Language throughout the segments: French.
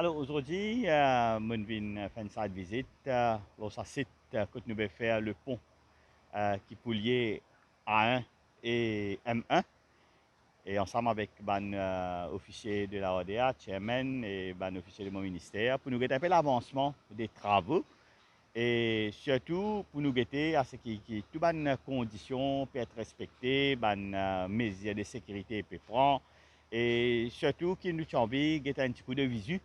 Alors aujourd'hui, je viens faire une site visite. Sur ce site, que nous allons faire le pont qui peut lier A1 et M1. Et ensemble avec officier de la ODA, chairman et officier de mon ministère, pour nous guetter un peu l'avancement des travaux. Et surtout pour nous guetter à ce qui toutes les conditions peuvent être respectées, les mesures de sécurité peuvent prendre. Et surtout, qui nous a envie de guetter un petit coup de visu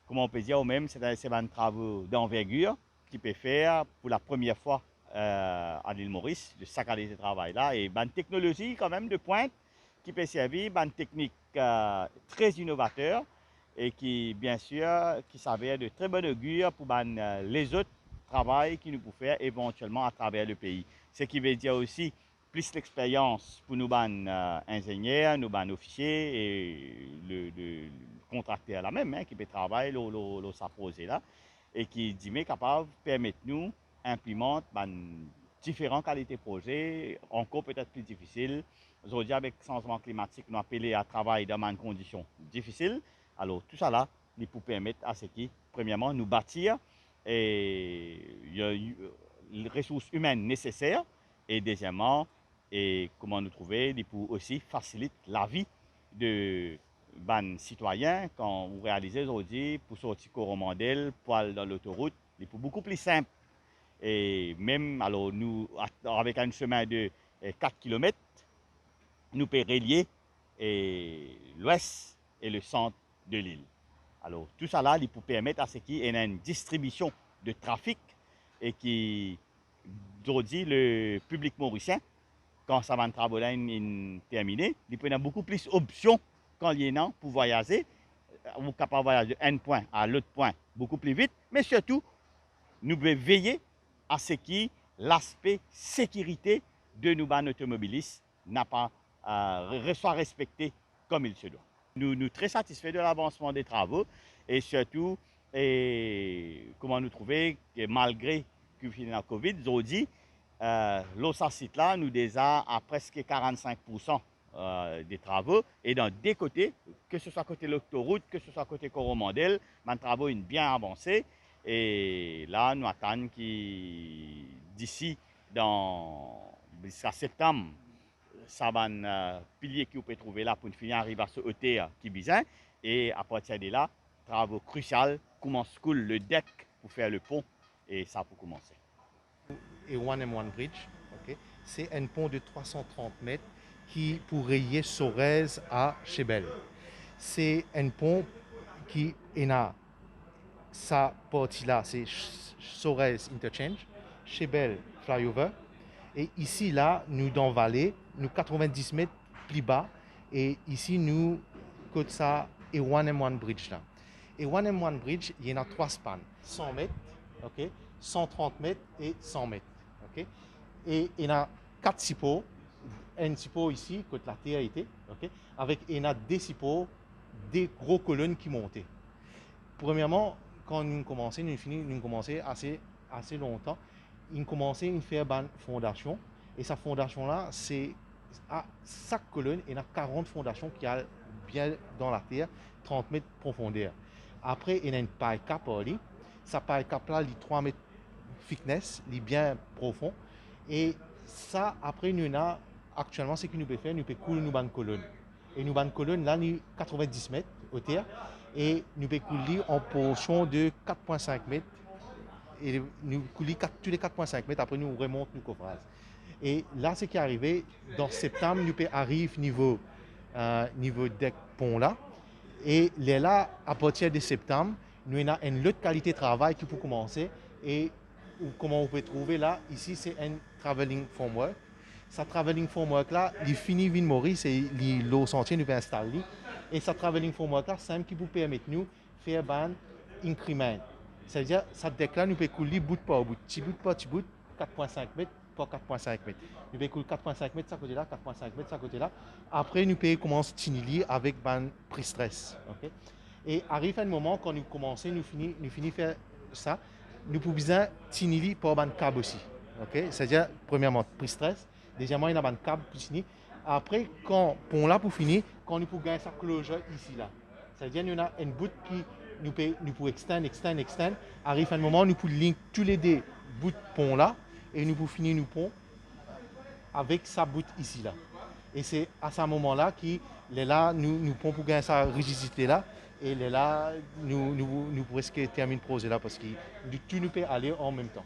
comme on peut dire, ou même, c'est un travail d'envergure qui peut faire pour la première fois à l'île Maurice, de saccager ce travail-là. Et une technologie quand même de pointe qui peut servir, une technique très innovateur et qui, bien sûr, qui s'avère de très bonne augure pour les autres travaux qui nous peuvent faire éventuellement à travers le pays. Ce qui veut dire aussi plus l'expérience pour nous ingénieurs, nous officiers et le contracteur là même qui peut travailler sa projet là et qui dit mais capable permettre nous implémenter différentes qualités de projets encore peut-être plus difficiles. Aujourd'hui avec le changement climatique nous appelons à travailler dans des conditions difficiles. Alors tout ça là il pour permettre à ce qui premièrement nous bâtir et les ressources humaines nécessaires et deuxièmement et comment nous trouver pour aussi faciliter la vie de citoyens quand vous réalisez aujourd'hui pour sortir Coromandel, pour aller dans l'autoroute, c'est beaucoup plus simple. Et même alors nous avec un chemin de 4 km, nous pouvons relier l'ouest et le centre de l'île. Alors tout ça là, il peut permettre à ce qu'il y ait une distribution de trafic et qui aujourd'hui le public mauricien quand ça va travailler terminé, il peut y avoir beaucoup plus d'options quand il y a pour voyager. Vous êtes capable de voyager d'un point à l'autre point beaucoup plus vite, mais surtout, nous devons veiller à ce que l'aspect sécurité de nos automobilistes n'a pas soit respecté comme il se doit. Nous sommes très satisfaits de l'avancement des travaux et surtout, comment nous trouver que malgré que la COVID, aujourd'hui, l'autre site là, nous déjà à presque 45% des travaux. Et dans des côtés, que ce soit côté l'autoroute, que ce soit côté Coromandel, les travaux sont bien avancés. Et là, nous attendons que d'ici jusqu'à septembre, ça va un pilier que vous pouvez trouver là pour finir arriver à ce hauteur qui besoin. Et à partir de là, travaux cruciaux, commence cool le deck pour faire le pont et ça pour commencer. Et One M One Bridge, ok, c'est un pont de 330 mètres qui pour relier Sorèze à Chebel. C'est un pont qui est là, sa partie là, c'est Sorèze Interchange, Chebel Flyover. Et ici, là, nous dans Vallée, nous 90 mètres plus bas. Et ici, nous, côté ça, et One M One Bridge là. Et One M One Bridge, il y en a trois spans, 100 mètres, ok, 130 mètres et 100 mètres. Okay? Et il y a 4 sipots, un sipot ici, côté la terre était, okay? Avec il y a des sipots, des gros colonnes qui montaient. Premièrement, quand nous commençons, nous commençons assez longtemps, nous commençons à faire une fondation. Et cette fondation-là, c'est à chaque colonne, il y a 40 fondations qui sont bien dans la terre, 30 mètres de profondeur. Après, il y a une paille cap. Cette paille cap-là, il y a 3 mètres thickness, il est bien profond. Et ça, après, nous avons actuellement, ce que nous pouvons faire, nous pouvons couler une colonne. Et nous avons une colonne, là, nous 90 mètres au terre. Et nous pouvons couler en portion de 4,5 mètres. Et nous coulons tous les 4,5 mètres, après nous remontons nos coffrages. Et là, ce qui est arrivé, dans septembre, nous pouvons arriver niveau deck pont là. Et là, à partir de septembre, nous avons une autre qualité de travail qui peut commencer. Et comment on peut trouver là, ici, c'est un traveling framework. Ce traveling framework là, il finit Ville Maurice et le sentier nous peut installer. Et ce traveling framework là, c'est qui vous permet de nous faire un increment. C'est-à-dire, cette deck là, nous pouvons couler bout par bout, petit bout par petit bout, 4,5 mètres par 4,5 mètres. Nous pouvons couler 4,5 mètres de ce côté-là, 4,5 mètres de ce côté-là. Après, nous pouvons commencer à tiniller avec un pré-stress. Okay? Et arrive un moment, quand nous commençons, nous finissons faire ça, nous pouvons tiniller par un câble aussi. Okay? C'est-à-dire, premièrement, pré-stress. Deuxièmement, il y a un câble pour finir. Après, quand on l'a pour finir, quand nous pouvons gagner sa closure ici, là. C'est-à-dire, il y a une bout qui nous pouvons extendre. Arrive un moment, nous pouvons link tous les deux bouts de pont là et nous pouvons finir nos ponts avec sa bout ici là. Et c'est à ce moment-là qu'il est là, nous pouvons pour gagner sa rigidité là. Et là, nous presque termine le projet là parce que tout nous peut aller en même temps.